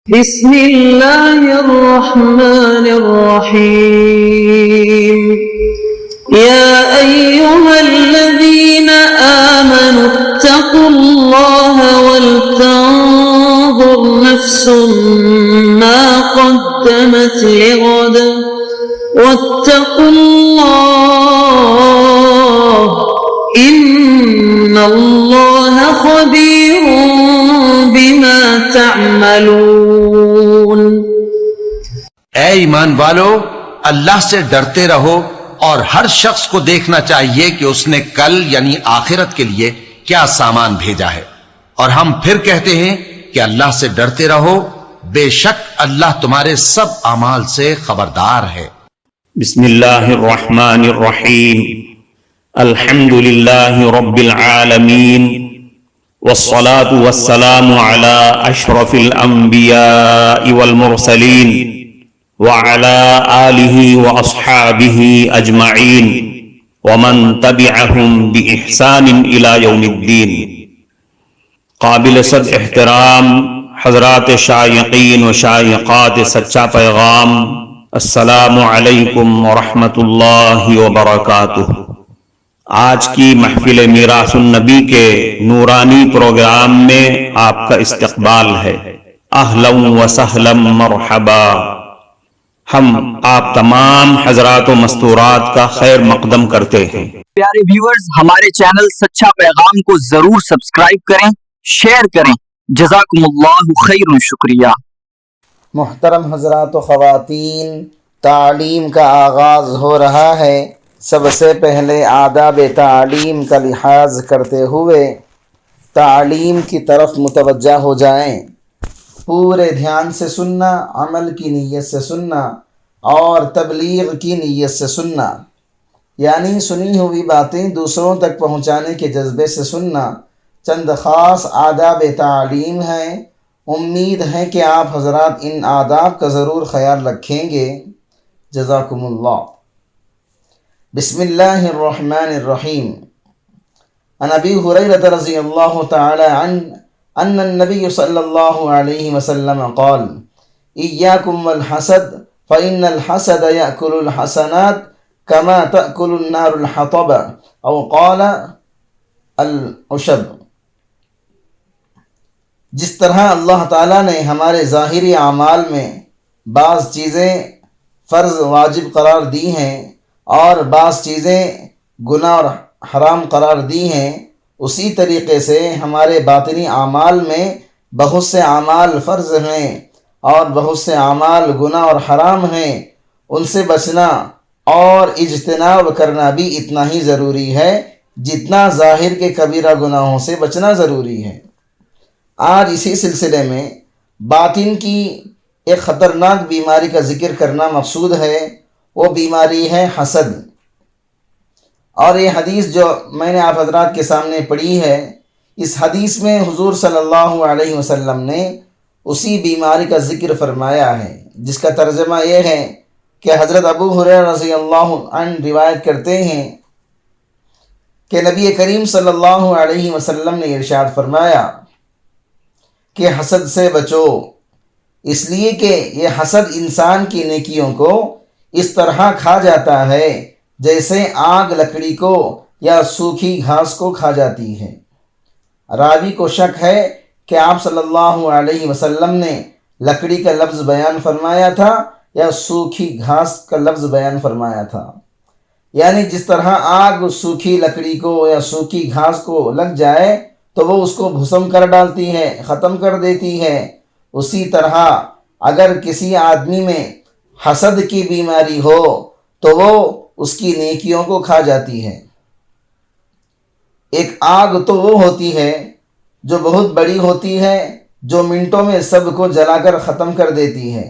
بسم اللہ الرحمن الرحیم یا ایہا الذین آمنوا اتقوا اللہ ولتنظر نفس ما قدمت لغد واتقوا اللہ ان اللہ خبیر بما تعملون۔ اے ایمان والو، اللہ سے ڈرتے رہو اور ہر شخص کو دیکھنا چاہیے کہ اس نے کل یعنی آخرت کے لیے کیا سامان بھیجا ہے، اور ہم پھر کہتے ہیں کہ اللہ سے ڈرتے رہو، بے شک اللہ تمہارے سب اعمال سے خبردار ہے۔ بسم اللہ الرحمن الرحیم، الحمد للہ رب العالمین، والصلاة والسلام على اشرف الانبیاء والمرسلین وعلى آلہ واصحابہ اجمعین ومن تبعہم بإحسان الى یوم الدین۔ قابل صد احترام حضرات شائقین و شائقات سچا پیغام، السلام علیکم ورحمۃ اللہ وبرکاتہ۔ آج کی محفل میراث النبی کے نورانی پروگرام میں آپ کا استقبال ہے۔ اہلا و سہلا مرحبا۔ ہم آپ تمام حضرات و مستورات کا خیر مقدم کرتے ہیں۔ پیارے ویورز، ہمارے چینل سچا پیغام کو ضرور سبسکرائب کریں، شیئر کریں۔ جزاکم اللہ خیر، شکریہ۔ محترم حضرات و خواتین، تعلیم کا آغاز ہو رہا ہے۔ سب سے پہلے آداب تعلیم کا لحاظ کرتے ہوئے تعلیم کی طرف متوجہ ہو جائیں۔ پورے دھیان سے سننا، عمل کی نیت سے سننا اور تبلیغ کی نیت سے سننا، یعنی سنی ہوئی باتیں دوسروں تک پہنچانے کے جذبے سے سننا۔ چند خاص آداب تعلیم ہیں، امید ہے کہ آپ حضرات ان آداب کا ضرور خیال رکھیں گے۔ جزاکم اللہ۔ بسم اللہ الرحمن الرحیم۔ عن ابی ہریرہ رضی اللہ تعالی عنہ ان النبی صلی اللہ علیہ وسلم قال ایاکم والحسد فإن الحسد یأکل الحسنات کما تأکل النار الحطب او قال العشب۔ جس طرح اللہ تعالیٰ نے ہمارے ظاہری اعمال میں بعض چیزیں فرض واجب قرار دی ہیں اور بعض چیزیں گناہ اور حرام قرار دی ہیں، اسی طریقے سے ہمارے باطنی اعمال میں بہت سے اعمال فرض ہیں اور بہت سے اعمال گناہ اور حرام ہیں۔ ان سے بچنا اور اجتناب کرنا بھی اتنا ہی ضروری ہے جتنا ظاہر کے کبیرہ گناہوں سے بچنا ضروری ہے۔ آج اسی سلسلے میں باطن کی ایک خطرناک بیماری کا ذکر کرنا مقصود ہے، وہ بیماری ہے حسد۔ اور یہ حدیث جو میں نے آپ حضرات کے سامنے پڑھی ہے، اس حدیث میں حضور صلی اللہ علیہ وسلم نے اسی بیماری کا ذکر فرمایا ہے، جس کا ترجمہ یہ ہے کہ حضرت ابو ہریرہ رضی اللہ عنہ روایت کرتے ہیں کہ نبی کریم صلی اللہ علیہ وسلم نے ارشاد فرمایا کہ حسد سے بچو، اس لیے کہ یہ حسد انسان کی نیکیوں کو اس طرح کھا جاتا ہے جیسے آگ لکڑی کو یا سوکھی گھاس کو کھا جاتی ہے۔ راوی کو شک ہے کہ آپ صلی اللہ علیہ وسلم نے لکڑی کا لفظ بیان فرمایا تھا یا سوکھی گھاس کا لفظ بیان فرمایا تھا، یعنی جس طرح آگ سوکھی لکڑی کو یا سوکھی گھاس کو لگ جائے تو وہ اس کو بھسم کر ڈالتی ہے، ختم کر دیتی ہے، اسی طرح اگر کسی آدمی میں حسد کی بیماری ہو تو وہ اس کی نیکیوں کو کھا جاتی ہے۔ ایک آگ تو وہ ہوتی ہے جو بہت بڑی ہوتی ہے، جو منٹوں میں سب کو جلا کر ختم کر دیتی ہے،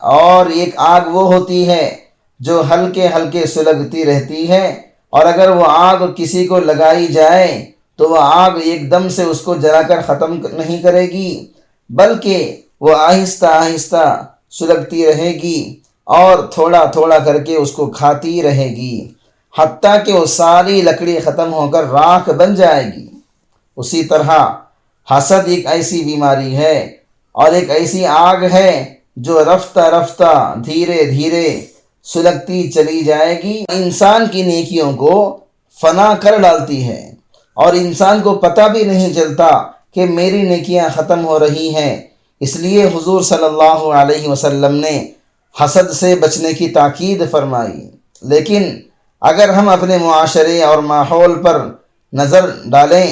اور ایک آگ وہ ہوتی ہے جو ہلکے ہلکے سلگتی رہتی ہے، اور اگر وہ آگ کسی کو لگائی جائے تو وہ آگ ایک دم سے اس کو جلا کر ختم نہیں کرے گی، بلکہ وہ آہستہ آہستہ سلگتی رہے گی اور تھوڑا تھوڑا کر کے اس کو کھاتی رہے گی، حتیٰ کہ وہ ساری لکڑی ختم ہو کر راکھ بن جائے گی۔ اسی طرح حسد ایک ایسی بیماری ہے اور ایک ایسی آگ ہے جو رفتہ رفتہ دھیرے دھیرے سلگتی چلی جائے گی، انسان کی نیکیوں کو فنا کر ڈالتی ہے، اور انسان کو پتہ بھی نہیں چلتا کہ میری نیکیاں ختم ہو رہی ہیں۔ اس لیے حضور صلی اللہ علیہ وسلم نے حسد سے بچنے کی تاکید فرمائی۔ لیکن اگر ہم اپنے معاشرے اور ماحول پر نظر ڈالیں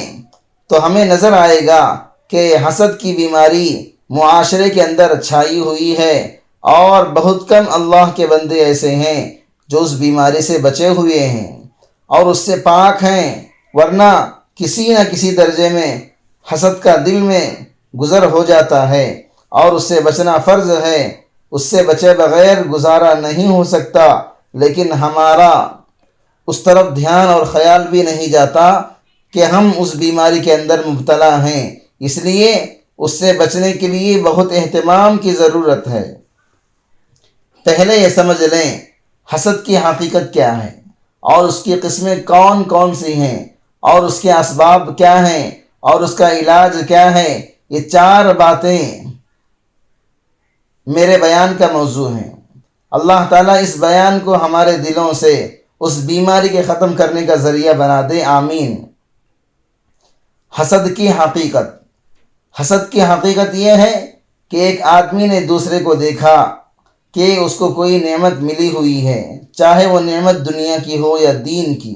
تو ہمیں نظر آئے گا کہ حسد کی بیماری معاشرے کے اندر چھائی ہوئی ہے، اور بہت کم اللہ کے بندے ایسے ہیں جو اس بیماری سے بچے ہوئے ہیں اور اس سے پاک ہیں، ورنہ کسی نہ کسی درجے میں حسد کا دل میں گزر ہو جاتا ہے، اور اس سے بچنا فرض ہے۔ اس سے بچے بغیر گزارا نہیں ہو سکتا، لیکن ہمارا اس طرف دھیان اور خیال بھی نہیں جاتا کہ ہم اس بیماری کے اندر مبتلا ہیں۔ اس لیے اس سے بچنے کے لیے بہت اہتمام کی ضرورت ہے۔ پہلے یہ سمجھ لیں حسد کی حقیقت کیا ہے، اور اس کی قسمیں کون کون سی ہیں، اور اس کے اسباب کیا ہیں، اور اس کا علاج کیا ہے۔ یہ 4 باتیں میرے بیان کا موضوع ہیں۔ اللہ تعالیٰ اس بیان کو ہمارے دلوں سے اس بیماری کے ختم کرنے کا ذریعہ بنا دے، آمین۔ حسد کی حقیقت۔ حسد کی حقیقت یہ ہے کہ ایک آدمی نے دوسرے کو دیکھا کہ اس کو کوئی نعمت ملی ہوئی ہے، چاہے وہ نعمت دنیا کی ہو یا دین کی۔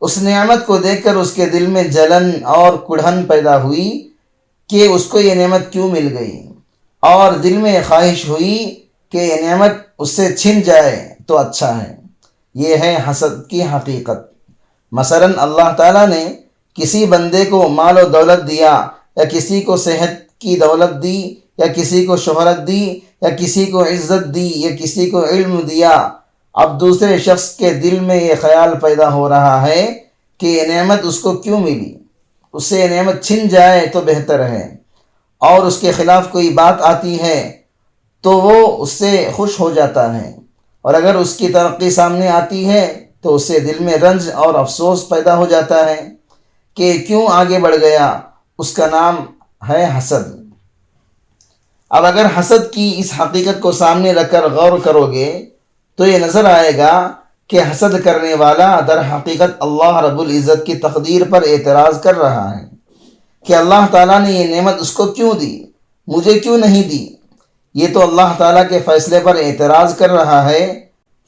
اس نعمت کو دیکھ کر اس کے دل میں جلن اور کڑھن پیدا ہوئی کہ اس کو یہ نعمت کیوں مل گئی، اور دل میں خواہش ہوئی کہ یہ نعمت اس سے چھن جائے تو اچھا ہے۔ یہ ہے حسد کی حقیقت۔ مثلا اللہ تعالیٰ نے کسی بندے کو مال و دولت دیا، یا کسی کو صحت کی دولت دی، یا کسی کو شہرت دی، یا کسی کو عزت دی، یا کسی کو علم دیا۔ اب دوسرے شخص کے دل میں یہ خیال پیدا ہو رہا ہے کہ یہ نعمت اس کو کیوں ملی، اس سے یہ نعمت چھن جائے تو بہتر ہے، اور اس کے خلاف کوئی بات آتی ہے تو وہ اس سے خوش ہو جاتا ہے، اور اگر اس کی ترقی سامنے آتی ہے تو اس سے دل میں رنج اور افسوس پیدا ہو جاتا ہے کہ کیوں آگے بڑھ گیا۔ اس کا نام ہے حسد۔ اب اگر حسد کی اس حقیقت کو سامنے رکھ کر غور کرو گے تو یہ نظر آئے گا کہ حسد کرنے والا در حقیقت اللہ رب العزت کی تقدیر پر اعتراض کر رہا ہے کہ اللہ تعالیٰ نے یہ نعمت اس کو کیوں دی، مجھے کیوں نہیں دی۔ یہ تو اللہ تعالیٰ کے فیصلے پر اعتراض کر رہا ہے،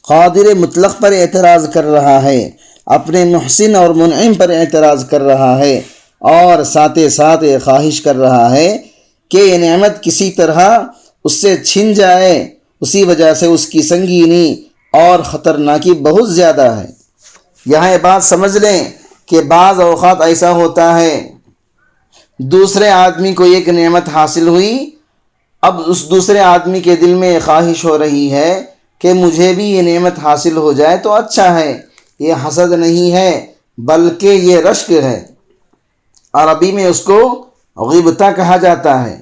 قادر مطلق پر اعتراض کر رہا ہے، اپنے محسن اور منعم پر اعتراض کر رہا ہے، اور ساتھ ساتھ یہ خواہش کر رہا ہے کہ یہ نعمت کسی طرح اس سے چھن جائے۔ اسی وجہ سے اس کی سنگینی اور خطرناکی بہت زیادہ ہے۔ یہاں یہ بات سمجھ لیں کہ بعض اوقات ایسا ہوتا ہے دوسرے آدمی کو ایک نعمت حاصل ہوئی، اب اس دوسرے آدمی کے دل میں یہ خواہش ہو رہی ہے کہ مجھے بھی یہ نعمت حاصل ہو جائے تو اچھا ہے۔ یہ حسد نہیں ہے بلکہ یہ رشک ہے۔ عربی میں اس کو غیبتہ کہا جاتا ہے،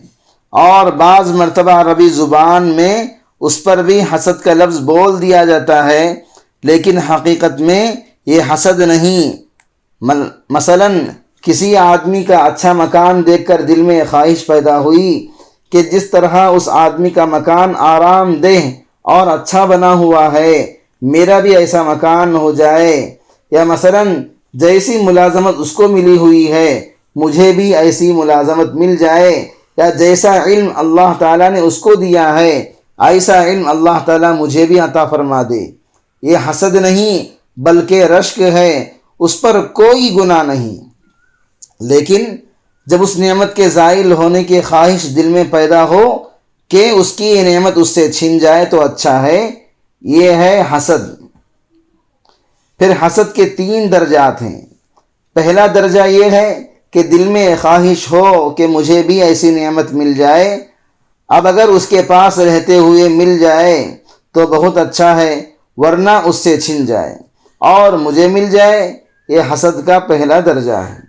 اور بعض مرتبہ عربی زبان میں اس پر بھی حسد کا لفظ بول دیا جاتا ہے، لیکن حقیقت میں یہ حسد نہیں۔ مثلا کسی آدمی کا اچھا مکان دیکھ کر دل میں خواہش پیدا ہوئی کہ جس طرح اس آدمی کا مکان آرام دہ اور اچھا بنا ہوا ہے، میرا بھی ایسا مکان ہو جائے، یا مثلا جیسی ملازمت اس کو ملی ہوئی ہے مجھے بھی ایسی ملازمت مل جائے، یا جیسا علم اللہ تعالیٰ نے اس کو دیا ہے ایسا علم اللہ تعالیٰ مجھے بھی عطا فرما دے۔ یہ حسد نہیں بلکہ رشک ہے، اس پر کوئی گناہ نہیں۔ لیکن جب اس نعمت کے زائل ہونے کی خواہش دل میں پیدا ہو کہ اس کی یہ نعمت اس سے چھن جائے تو اچھا ہے، یہ ہے حسد۔ پھر حسد کے 3 درجات ہیں۔ پہلا درجہ یہ ہے کہ دل میں خواہش ہو کہ مجھے بھی ایسی نعمت مل جائے، اب اگر اس کے پاس رہتے ہوئے مل جائے تو بہت اچھا ہے، ورنہ اس سے چھن جائے اور مجھے مل جائے۔ یہ حسد کا پہلا درجہ ہے۔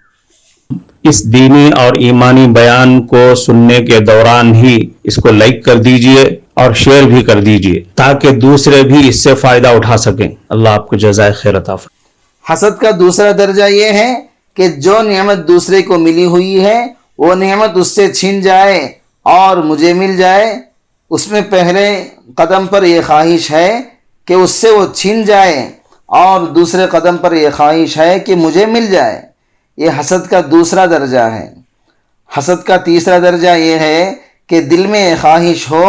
اس دینی اور ایمانی بیان کو سننے کے دوران ہی اس کو لائک کر دیجئے اور شیئر بھی کر دیجئے تاکہ دوسرے بھی اس سے فائدہ اٹھا سکیں۔ اللہ آپ کو جزائے خیر عطا فرمائے۔ حسد کا دوسرا درجہ یہ ہے کہ جو نعمت دوسرے کو ملی ہوئی ہے وہ نعمت اس سے چھن جائے اور مجھے مل جائے، اس میں پہلے قدم پر یہ خواہش ہے کہ اس سے وہ چھن جائے، اور دوسرے قدم پر یہ خواہش ہے کہ مجھے مل جائے۔ یہ حسد کا دوسرا درجہ ہے۔ حسد کا تیسرا درجہ یہ ہے کہ دل میں یہ خواہش ہو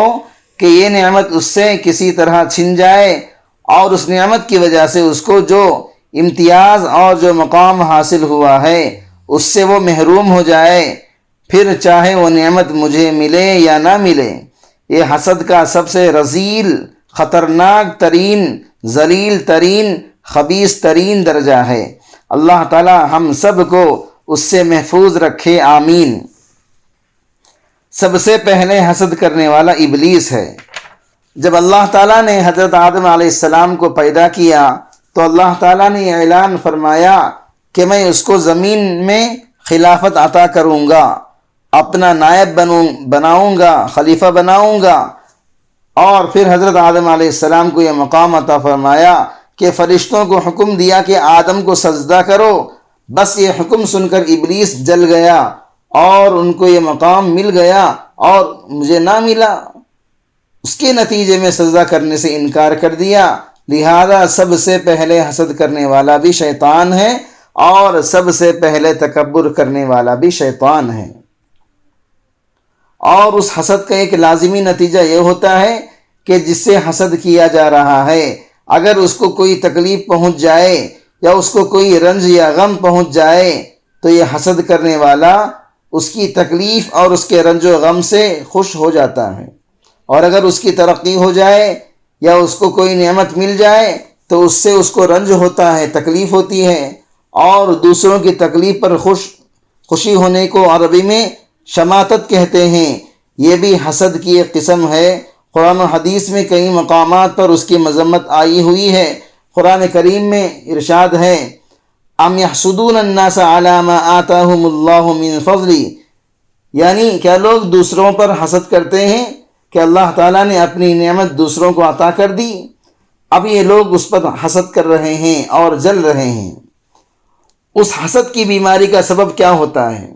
کہ یہ نعمت اس سے کسی طرح چھن جائے، اور اس نعمت کی وجہ سے اس کو جو امتیاز اور جو مقام حاصل ہوا ہے اس سے وہ محروم ہو جائے، پھر چاہے وہ نعمت مجھے ملے یا نہ ملے۔ یہ حسد کا سب سے رذیل، خطرناک ترین، ذلیل ترین، خبیث ترین درجہ ہے۔ اللہ تعالی ہم سب کو اس سے محفوظ رکھے، آمین۔ سب سے پہلے حسد کرنے والا ابلیس ہے۔ جب اللہ تعالیٰ نے حضرت آدم علیہ السلام کو پیدا کیا تو اللہ تعالیٰ نے اعلان فرمایا کہ میں اس کو زمین میں خلافت عطا کروں گا، اپنا نائب بناؤں گا، خلیفہ بناؤں گا۔ اور پھر حضرت آدم علیہ السلام کو یہ مقام عطا فرمایا کہ فرشتوں کو حکم دیا کہ آدم کو سجدہ کرو۔ بس یہ حکم سن کر ابلیس جل گیا اور ان کو یہ مقام مل گیا اور مجھے نہ ملا۔ اس کے نتیجے میں سجدہ کرنے سے انکار کر دیا۔ لہذا سب سے پہلے حسد کرنے والا بھی شیطان ہے، اور سب سے پہلے تکبر کرنے والا بھی شیطان ہے۔ اور اس حسد کا ایک لازمی نتیجہ یہ ہوتا ہے کہ جس سے حسد کیا جا رہا ہے اگر اس کو کوئی تکلیف پہنچ جائے یا اس کو کوئی رنج یا غم پہنچ جائے تو یہ حسد کرنے والا اس کی تکلیف اور اس کے رنج و غم سے خوش ہو جاتا ہے، اور اگر اس کی ترقی ہو جائے یا اس کو کوئی نعمت مل جائے تو اس سے اس کو رنج ہوتا ہے، تکلیف ہوتی ہے، اور دوسروں کی تکلیف پر خوشی ہونے کو عربی میں شماتت کہتے ہیں۔ یہ بھی حسد کی ایک قسم ہے۔ قرآن و حدیث میں کئی مقامات پر اس کی مذمت آئی ہوئی ہے۔ قرآن کریم میں ارشاد ہے ام یحسدون الناس علی ما آتاہم اللہ من فضل، یعنی کیا لوگ دوسروں پر حسد کرتے ہیں کہ اللہ تعالیٰ نے اپنی نعمت دوسروں کو عطا کر دی، اب یہ لوگ اس پر حسد کر رہے ہیں اور جل رہے ہیں۔ اس حسد کی بیماری کا سبب کیا ہوتا ہے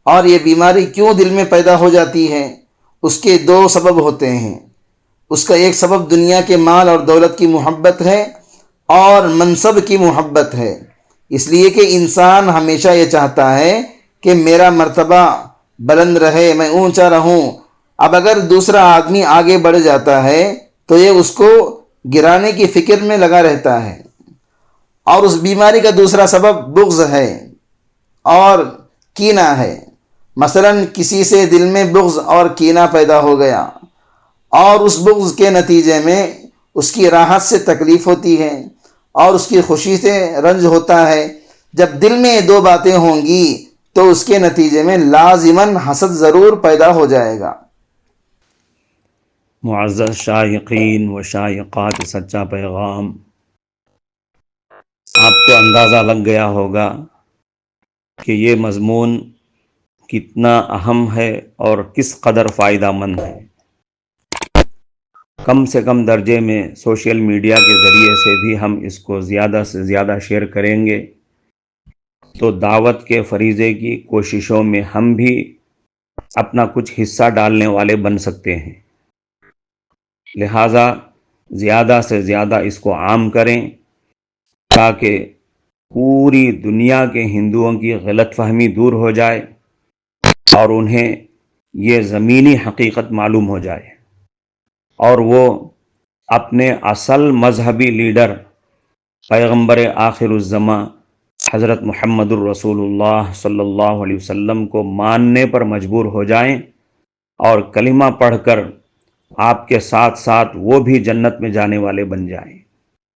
اور یہ بیماری کیوں دل میں پیدا ہو جاتی ہے؟ اس کے دو سبب ہوتے ہیں۔ اس کا ایک سبب دنیا کے مال اور دولت کی محبت ہے اور منصب کی محبت ہے، اس لیے کہ انسان ہمیشہ یہ چاہتا ہے کہ میرا مرتبہ بلند رہے، میں اونچا رہوں۔ اب اگر دوسرا آدمی آگے بڑھ جاتا ہے تو یہ اس کو گرانے کی فکر میں لگا رہتا ہے۔ اور اس بیماری کا دوسرا سبب بغض ہے اور کینہ ہے۔ مثلا کسی سے دل میں بغض اور کینہ پیدا ہو گیا اور اس بغض کے نتیجے میں اس کی راحت سے تکلیف ہوتی ہے اور اس کی خوشی سے رنج ہوتا ہے۔ جب دل میں دو باتیں ہوں گی تو اس کے نتیجے میں لازماً حسد ضرور پیدا ہو جائے گا۔ معزز شائقین و شائقات سچا پیغام، آپ کو اندازہ لگ گیا ہوگا کہ یہ مضمون کتنا اہم ہے اور کس قدر فائدہ مند ہے۔ کم سے کم درجے میں سوشل میڈیا کے ذریعے سے بھی ہم اس کو زیادہ سے زیادہ شیئر کریں گے تو دعوت کے فریضے کی کوششوں میں ہم بھی اپنا کچھ حصہ ڈالنے والے بن سکتے ہیں۔ لہٰذا زیادہ سے زیادہ اس کو عام کریں تاکہ پوری دنیا کے ہندوؤں کی غلط فہمی دور ہو جائے اور انہیں یہ زمینی حقیقت معلوم ہو جائے، اور وہ اپنے اصل مذہبی لیڈر پیغمبر آخر الزماں حضرت محمد الرسول اللہ صلی اللہ علیہ وسلم کو ماننے پر مجبور ہو جائیں اور کلمہ پڑھ کر آپ کے ساتھ ساتھ وہ بھی جنت میں جانے والے بن جائیں۔